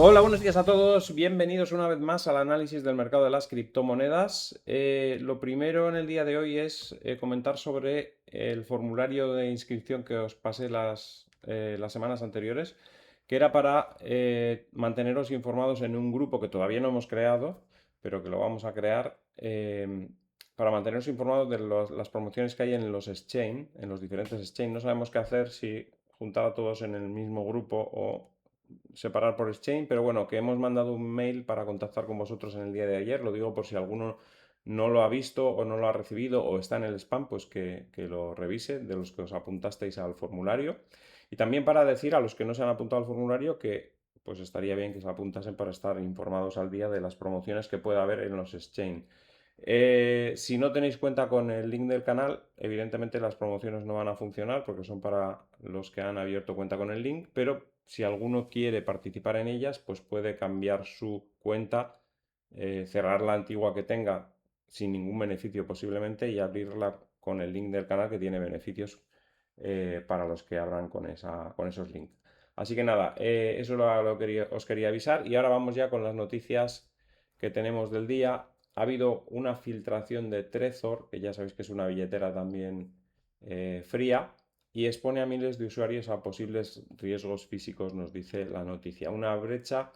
Hola, buenos días a todos. Bienvenidos una vez más al análisis del mercado de las criptomonedas. Lo primero en el día de hoy es comentar sobre el formulario de inscripción que os pasé las semanas anteriores, que era para manteneros informados en un grupo que todavía no hemos creado, pero que lo vamos a crear, para manteneros informados de las promociones que hay en los exchange, en los diferentes exchange. No sabemos qué hacer, si juntar a todos en el mismo grupo o separar por exchange, pero bueno, que hemos mandado un mail para contactar con vosotros en el día de ayer. Lo digo por si alguno no lo ha visto o no lo ha recibido o está en el spam, pues que lo revise, de los que os apuntasteis al formulario. Y también para decir a los que no se han apuntado al formulario que pues estaría bien que se apuntasen para estar informados al día de las promociones que pueda haber en los exchange. Si no tenéis cuenta con el link del canal, evidentemente las promociones no van a funcionar porque son para los que han abierto cuenta con el link, pero si alguno quiere participar en ellas, pues puede cambiar su cuenta, cerrar la antigua que tenga sin ningún beneficio posiblemente y abrirla con el link del canal que tiene beneficios para los que abran con esos links. Así que nada, eso os quería avisar y ahora vamos ya con las noticias que tenemos del día. Ha habido una filtración de Trezor, que ya sabéis que es una billetera también fría, y expone a miles de usuarios a posibles riesgos físicos, nos dice la noticia. Una brecha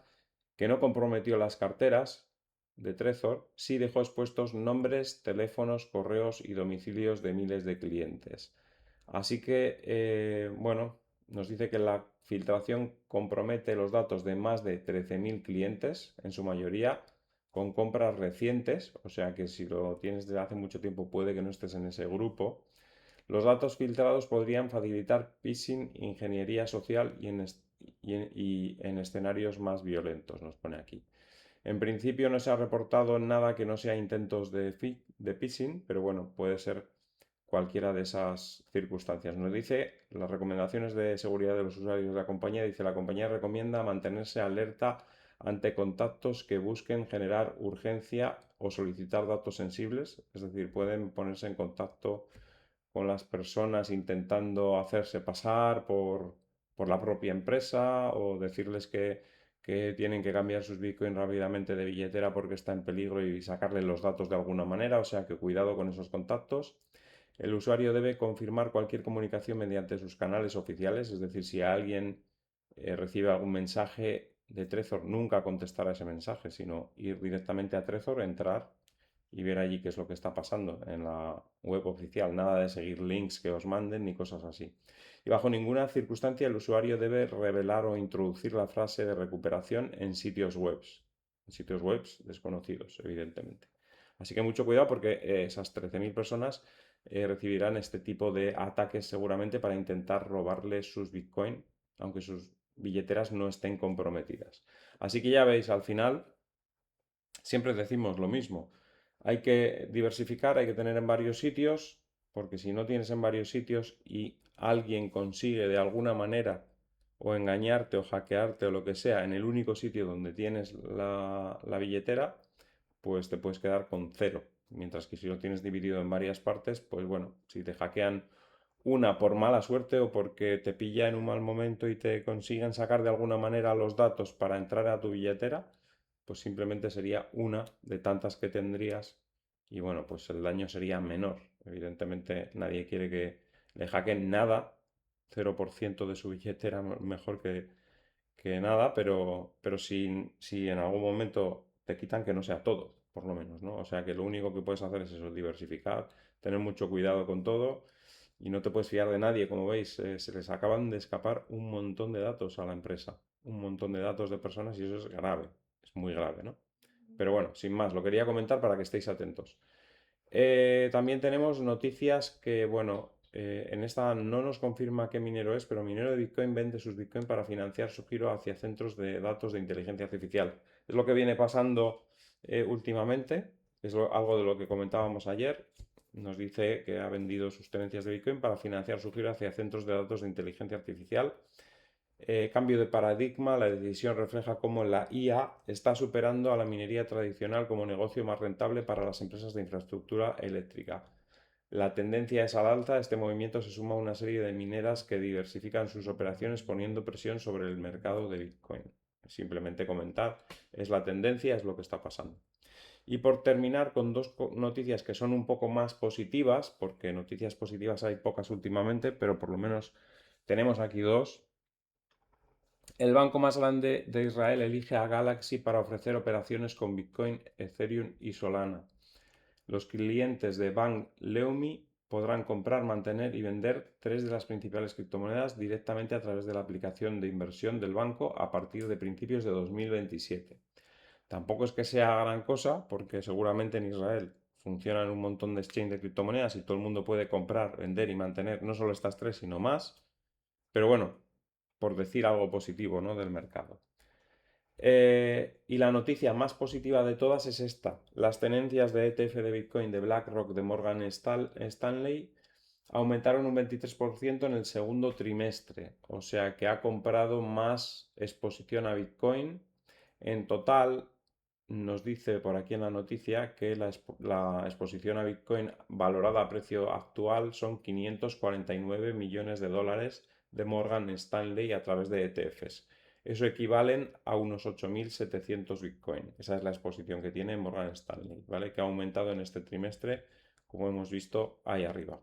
que no comprometió las carteras de Trezor, sí dejó expuestos nombres, teléfonos, correos y domicilios de miles de clientes. Así que, bueno, nos dice que la filtración compromete los datos de más de 13.000 clientes, en su mayoría con compras recientes, o sea que si lo tienes desde hace mucho tiempo puede que no estés en ese grupo. Los datos filtrados podrían facilitar phishing, ingeniería social y en escenarios más violentos, nos pone aquí. En principio no se ha reportado nada que no sea intentos de phishing, pero bueno, puede ser cualquiera de esas circunstancias. Nos dice las recomendaciones de seguridad de los usuarios de la compañía. Dice la compañía recomienda mantenerse alerta ante contactos que busquen generar urgencia o solicitar datos sensibles. Es decir, pueden ponerse en contacto con las personas intentando hacerse pasar por la propia empresa o decirles que tienen que cambiar sus bitcoins rápidamente de billetera porque está en peligro y sacarle los datos de alguna manera, o sea que cuidado con esos contactos. El usuario debe confirmar cualquier comunicación mediante sus canales oficiales, es decir, si alguien recibe algún mensaje de Trezor, nunca contestar a ese mensaje, sino ir directamente a Trezor, entrar y ver allí qué es lo que está pasando en la web oficial. Nada de seguir links que os manden ni cosas así. Y bajo ninguna circunstancia el usuario debe revelar o introducir la frase de recuperación en sitios web desconocidos, evidentemente. Así que mucho cuidado porque esas 13.000 personas recibirán este tipo de ataques seguramente para intentar robarles sus bitcoins, aunque sus billeteras no estén comprometidas. Así que ya veis, al final siempre decimos lo mismo. Hay que diversificar, hay que tener en varios sitios, porque si no tienes en varios sitios y alguien consigue de alguna manera o engañarte o hackearte o lo que sea en el único sitio donde tienes la billetera, pues te puedes quedar con cero. Mientras que si lo tienes dividido en varias partes, pues bueno, si te hackean una por mala suerte o porque te pilla en un mal momento y te consiguen sacar de alguna manera los datos para entrar a tu billetera, pues simplemente sería una de tantas que tendrías y bueno, pues el daño sería menor. Evidentemente nadie quiere que le hackeen nada, 0% de su billetera mejor que nada, pero si en algún momento te quitan que no sea todo, por lo menos, ¿no? O sea que lo único que puedes hacer es eso, diversificar, tener mucho cuidado con todo y no te puedes fiar de nadie, como veis, se les acaban de escapar un montón de datos a la empresa, un montón de datos de personas y eso es grave, es muy grave, ¿no? Pero bueno, sin más, lo quería comentar para que estéis atentos. También tenemos noticias que, bueno, en esta no nos confirma qué minero es, pero Minero de Bitcoin vende sus Bitcoin para financiar su giro hacia centros de datos de inteligencia artificial. Es lo que viene pasando últimamente, es algo de lo que comentábamos ayer. Nos dice que ha vendido sus tenencias de Bitcoin para financiar su giro hacia centros de datos de inteligencia artificial. Cambio de paradigma, la decisión refleja cómo la IA está superando a la minería tradicional como negocio más rentable para las empresas de infraestructura eléctrica. La tendencia es al alza, este movimiento se suma a una serie de mineras que diversifican sus operaciones poniendo presión sobre el mercado de Bitcoin. simplemente comentar, es la tendencia, es lo que está pasando. Y por terminar con dos noticias que son un poco más positivas, porque noticias positivas hay pocas últimamente, pero por lo menos tenemos aquí dos. El banco más grande de Israel elige a Galaxy para ofrecer operaciones con Bitcoin, Ethereum y Solana. Los clientes de Bank Leumi podrán comprar, mantener y vender tres de las principales criptomonedas directamente a través de la aplicación de inversión del banco a partir de principios de 2027. Tampoco es que sea gran cosa, porque seguramente en Israel funcionan un montón de exchange de criptomonedas y todo el mundo puede comprar, vender y mantener no solo estas tres, sino más. Pero bueno, por decir algo positivo, ¿no?, del mercado. Y la noticia más positiva de todas es esta. Las tenencias de ETF de Bitcoin de BlackRock de Morgan Stanley aumentaron un 23% en el segundo trimestre. O sea que ha comprado más exposición a Bitcoin. En total, nos dice por aquí en la noticia que la exposición a Bitcoin valorada a precio actual son 549 millones de dólares de Morgan Stanley a través de ETFs. Eso equivalen a unos 8.700 Bitcoin. Esa es la exposición que tiene Morgan Stanley, ¿vale? Que ha aumentado en este trimestre, como hemos visto ahí arriba.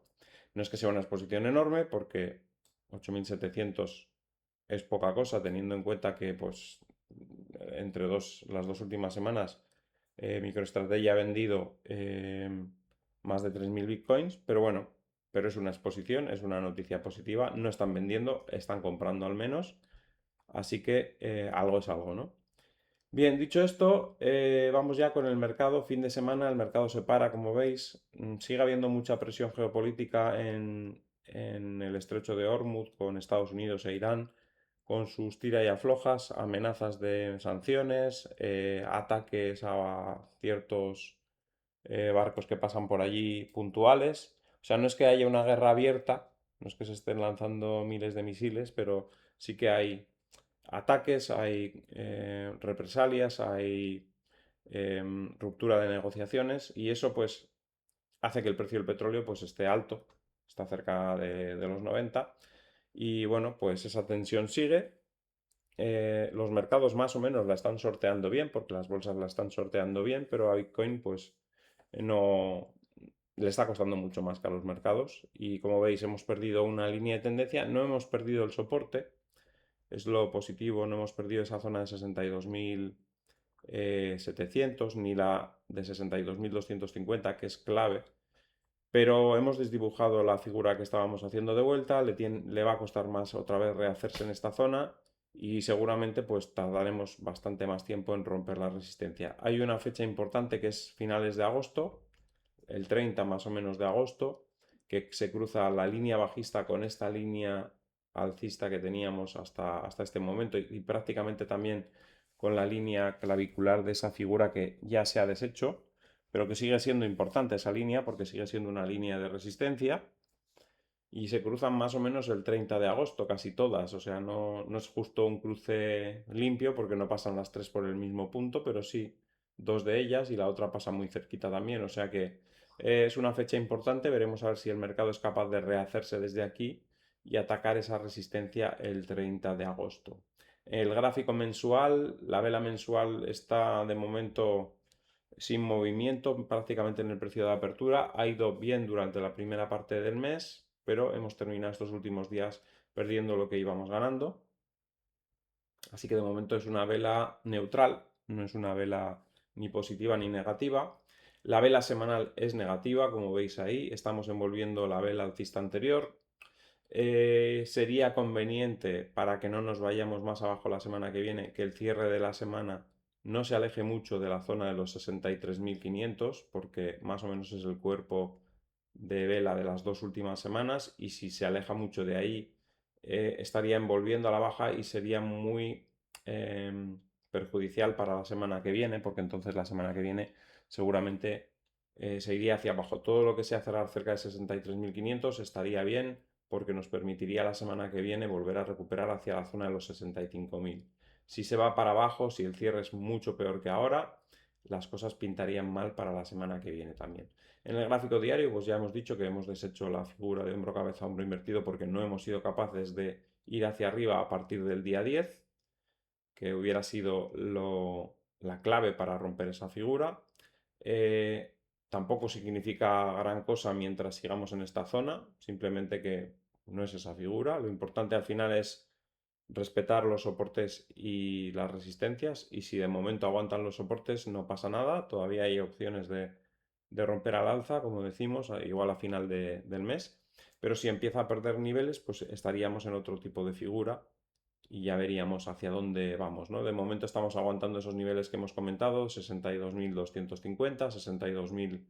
No es que sea una exposición enorme, porque 8.700 es poca cosa, teniendo en cuenta que, pues, entre las dos últimas semanas, MicroStrategy ha vendido más de 3.000 Bitcoins, pero bueno, pero es una exposición, es una noticia positiva. No están vendiendo, están comprando al menos. Así que algo es algo, ¿no? Bien, dicho esto, vamos ya con el mercado. Fin de semana, el mercado se para, como veis. Sigue habiendo mucha presión geopolítica en el estrecho de Hormuz con Estados Unidos e Irán, con sus tira y aflojas, amenazas de sanciones, ataques a ciertos barcos que pasan por allí puntuales. O sea, no es que haya una guerra abierta, no es que se estén lanzando miles de misiles, pero sí que hay ataques, hay represalias, hay ruptura de negociaciones y eso pues hace que el precio del petróleo pues esté alto, está cerca de los 90 y bueno, pues esa tensión sigue. Los mercados más o menos la están sorteando bien porque las bolsas la están sorteando bien, pero a Bitcoin pues no le está costando mucho más que a los mercados y como veis hemos perdido una línea de tendencia, no hemos perdido el soporte, es lo positivo, no hemos perdido esa zona de 62.700 ni la de 62.250 que es clave, pero hemos desdibujado la figura que estábamos haciendo de vuelta, le va a costar más otra vez rehacerse en esta zona y seguramente pues tardaremos bastante más tiempo en romper la resistencia. Hay una fecha importante que es finales de agosto, el 30 más o menos de agosto, que se cruza la línea bajista con esta línea alcista que teníamos hasta este momento y prácticamente también con la línea clavicular de esa figura que ya se ha deshecho, pero que sigue siendo importante esa línea porque sigue siendo una línea de resistencia y se cruzan más o menos el 30 de agosto, casi todas, o sea, no es justo un cruce limpio porque no pasan las tres por el mismo punto, pero sí dos de ellas y la otra pasa muy cerquita también, o sea que es una fecha importante, veremos a ver si el mercado es capaz de rehacerse desde aquí y atacar esa resistencia el 30 de agosto. El gráfico mensual, la vela mensual está de momento sin movimiento prácticamente en el precio de apertura. Ha ido bien durante la primera parte del mes, pero hemos terminado estos últimos días perdiendo lo que íbamos ganando. Así que de momento es una vela neutral, no es una vela ni positiva ni negativa. La vela semanal es negativa, como veis ahí, estamos envolviendo la vela alcista anterior. Sería conveniente, para que no nos vayamos más abajo la semana que viene, que el cierre de la semana no se aleje mucho de la zona de los 63.500, porque más o menos es el cuerpo de vela de las dos últimas semanas, y si se aleja mucho de ahí, estaría envolviendo a la baja y sería muy perjudicial para la semana que viene, porque entonces la semana que viene seguramente se iría hacia abajo. Todo lo que sea cerrar cerca de 63.500 estaría bien porque nos permitiría la semana que viene volver a recuperar hacia la zona de los 65.000. Si se va para abajo, si el cierre es mucho peor que ahora, las cosas pintarían mal para la semana que viene también. En el gráfico diario, pues ya hemos dicho que hemos deshecho la figura de hombro cabeza hombro invertido porque no hemos sido capaces de ir hacia arriba a partir del día 10, que hubiera sido la clave para romper esa figura. Tampoco significa gran cosa mientras sigamos en esta zona, simplemente que no es esa figura. Lo importante al final es respetar los soportes y las resistencias, y si de momento aguantan los soportes no pasa nada, todavía hay opciones de romper al alza, como decimos, igual a final del mes, pero si empieza a perder niveles, pues estaríamos en otro tipo de figura y ya veríamos hacia dónde vamos, ¿no? De momento estamos aguantando esos niveles que hemos comentado, 62.250,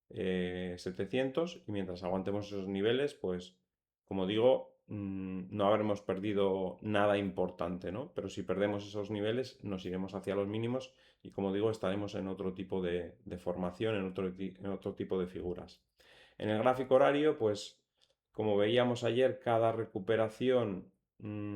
62.700, y mientras aguantemos esos niveles, pues como digo, no habremos perdido nada importante, ¿no? Pero si perdemos esos niveles, nos iremos hacia los mínimos y, como digo, estaremos en otro tipo de formación, en otro tipo de figuras. En el gráfico horario, pues como veíamos ayer, cada recuperación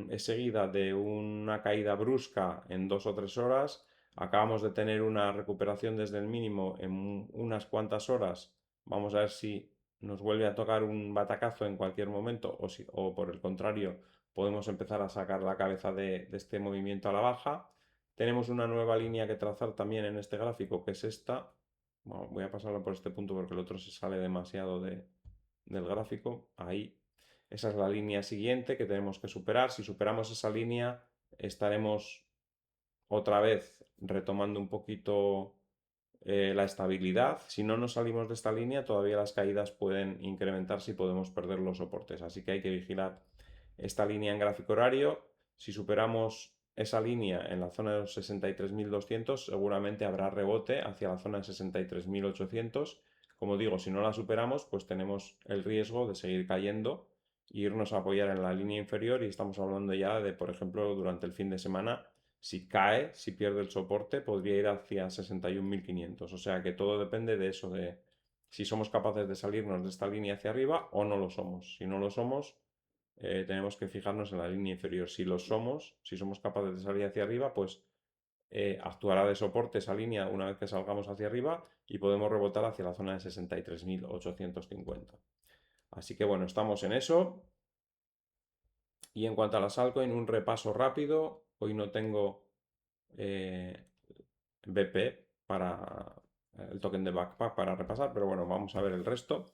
es seguida de una caída brusca en 2 o 3 horas. Acabamos de tener una recuperación desde el mínimo en unas cuantas horas. Vamos a ver si nos vuelve a tocar un batacazo en cualquier momento, o por el contrario podemos empezar a sacar la cabeza de este movimiento a la baja. Tenemos una nueva línea que trazar también en este gráfico, que es esta. Bueno, voy a pasarla por este punto porque el otro se sale demasiado del gráfico. Ahí. Esa es la línea siguiente que tenemos que superar. Si superamos esa línea, estaremos otra vez retomando un poquito la estabilidad. Si no nos salimos de esta línea, todavía las caídas pueden incrementarse y podemos perder los soportes. Así que hay que vigilar esta línea en gráfico horario. Si superamos esa línea en la zona de los 63.200, seguramente habrá rebote hacia la zona de 63.800. Como digo, si no la superamos, pues tenemos el riesgo de seguir cayendo e irnos a apoyar en la línea inferior, y estamos hablando ya de, por ejemplo, durante el fin de semana, si cae, si pierde el soporte, podría ir hacia 61.500. O sea que todo depende de eso, de si somos capaces de salirnos de esta línea hacia arriba o no lo somos. Si no lo somos, tenemos que fijarnos en la línea inferior. Si lo somos, si somos capaces de salir hacia arriba, pues actuará de soporte esa línea una vez que salgamos hacia arriba y podemos rebotar hacia la zona de 63.850. Así que bueno, estamos en eso. Y en cuanto a las altcoins, un repaso rápido. Hoy no tengo BP para el token de Backpack para repasar, pero bueno, vamos a ver el resto.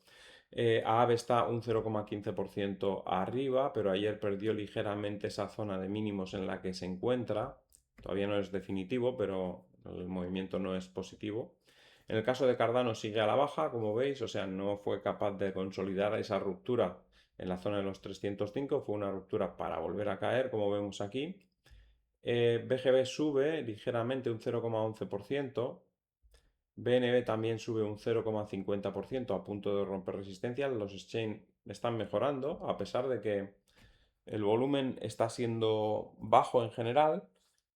AAVE está un 0,15% arriba, pero ayer perdió ligeramente esa zona de mínimos en la que se encuentra. Todavía no es definitivo, pero el movimiento no es positivo. En el caso de Cardano sigue a la baja, como veis, o sea, no fue capaz de consolidar esa ruptura en la zona de los 305, fue una ruptura para volver a caer, como vemos aquí. BGB sube ligeramente un 0,11%. BNB también sube un 0,50% a punto de romper resistencia. Los exchange están mejorando a pesar de que el volumen está siendo bajo en general,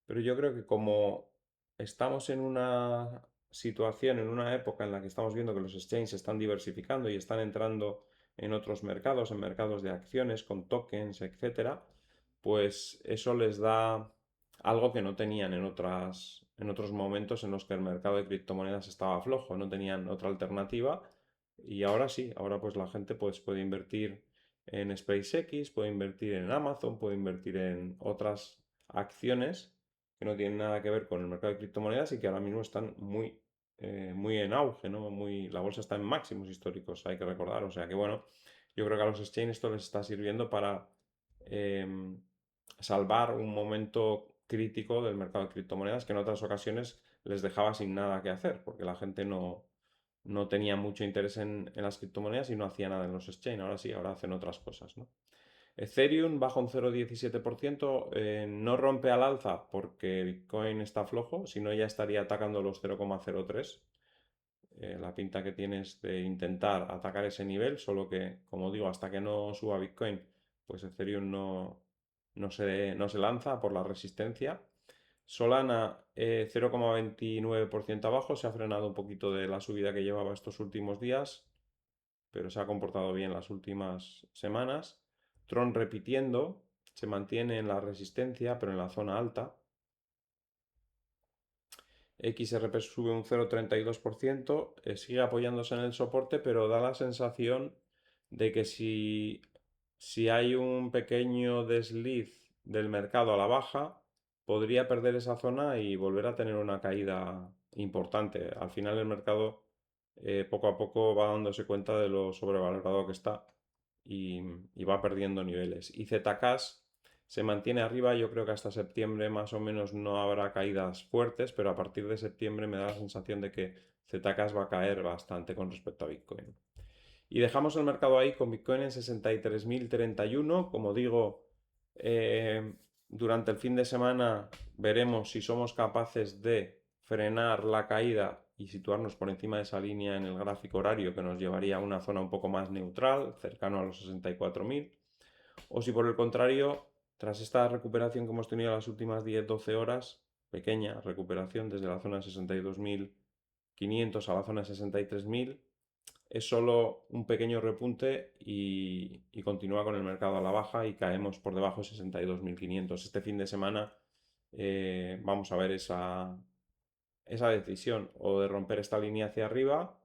pero yo creo que como estamos en una situación, en una época en la que estamos viendo que los exchanges se están diversificando y están entrando en otros mercados, en mercados de acciones, con tokens, etcétera, pues eso les da algo que no tenían en otros momentos en los que el mercado de criptomonedas estaba flojo, no tenían otra alternativa, y ahora sí, ahora pues la gente pues puede invertir en SpaceX, puede invertir en Amazon, puede invertir en otras acciones que no tienen nada que ver con el mercado de criptomonedas y que ahora mismo están muy en auge, ¿no? La bolsa está en máximos históricos, hay que recordar. O sea que bueno, yo creo que a los exchanges esto les está sirviendo para em, salvar un momento crítico del mercado de criptomonedas que en otras ocasiones les dejaba sin nada que hacer, porque la gente no tenía mucho interés en las criptomonedas y no hacía nada en los exchanges. Ahora sí, ahora hacen otras cosas, ¿no? Ethereum baja un 0,17%, no rompe al alza porque Bitcoin está flojo, si no ya estaría atacando los 0,03. La pinta que tienes de intentar atacar ese nivel, solo que, como digo, hasta que no suba Bitcoin, pues Ethereum no se lanza por la resistencia. Solana 0,29% abajo, se ha frenado un poquito de la subida que llevaba estos últimos días, pero se ha comportado bien las últimas semanas. Tron repitiendo, se mantiene en la resistencia, pero en la zona alta. XRP sube un 0,32%, sigue apoyándose en el soporte, pero da la sensación de que si hay un pequeño desliz del mercado a la baja, podría perder esa zona y volver a tener una caída importante. Al final el mercado poco a poco va dándose cuenta de lo sobrevalorado que está y, y va perdiendo niveles. Y Zcash se mantiene arriba, yo creo que hasta septiembre más o menos no habrá caídas fuertes, pero a partir de septiembre me da la sensación de que Zcash va a caer bastante con respecto a Bitcoin. Y dejamos el mercado ahí con Bitcoin en 63.031. Como digo, durante el fin de semana veremos si somos capaces de frenar la caída y situarnos por encima de esa línea en el gráfico horario que nos llevaría a una zona un poco más neutral, cercano a los 64.000. O si por el contrario, tras esta recuperación que hemos tenido las últimas 10-12 horas, pequeña recuperación desde la zona de 62.500 a la zona de 63.000, es solo un pequeño repunte y continúa con el mercado a la baja y caemos por debajo de 62.500. Este fin de semana vamos a ver esa decisión o de romper esta línea hacia arriba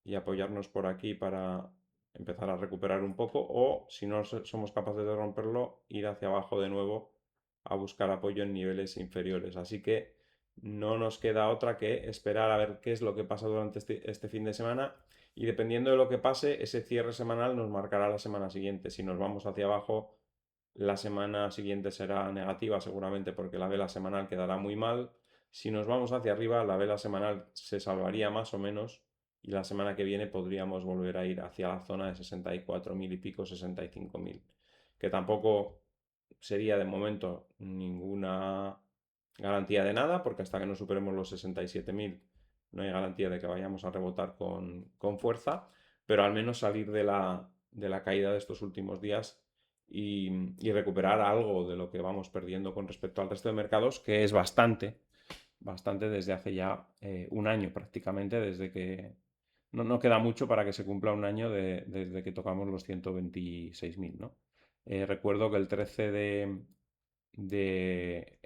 y apoyarnos por aquí para empezar a recuperar un poco, o si no somos capaces de romperlo, ir hacia abajo de nuevo a buscar apoyo en niveles inferiores. Así que no nos queda otra que esperar a ver qué es lo que pasa durante este fin de semana, y dependiendo de lo que pase, ese cierre semanal nos marcará la semana siguiente. Si nos vamos hacia abajo, la semana siguiente será negativa seguramente porque la vela semanal quedará muy mal. Si nos vamos hacia arriba, la vela semanal se salvaría más o menos y la semana que viene podríamos volver a ir hacia la zona de 64.000 y pico, 65.000, que tampoco sería de momento ninguna garantía de nada, porque hasta que no superemos los 67.000 no hay garantía de que vayamos a rebotar con fuerza, pero al menos salir de la caída de estos últimos días y recuperar algo de lo que vamos perdiendo con respecto al resto de mercados, que es bastante desde hace ya un año prácticamente, desde que no queda mucho para que se cumpla un año desde que tocamos los 126.000, ¿no? Recuerdo que el 13 de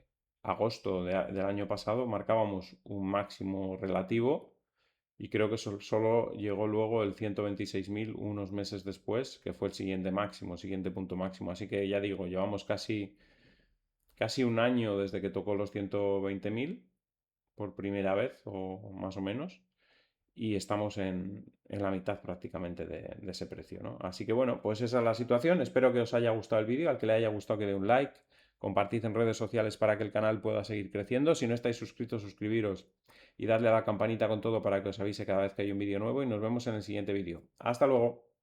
agosto del año pasado marcábamos un máximo relativo y creo que solo llegó luego el 126.000 unos meses después, que fue el siguiente máximo, siguiente punto máximo. Así que ya digo, llevamos casi un año desde que tocó los 120.000 por primera vez o más o menos, y estamos en la mitad prácticamente de ese precio, ¿no? Así que bueno, pues esa es la situación. Espero que os haya gustado el vídeo. Al que le haya gustado, que dé un like, compartid en redes sociales para que el canal pueda seguir creciendo. Si no estáis suscritos, suscribiros y darle a la campanita con todo para que os avise cada vez que hay un vídeo nuevo, y nos vemos en el siguiente vídeo. Hasta luego.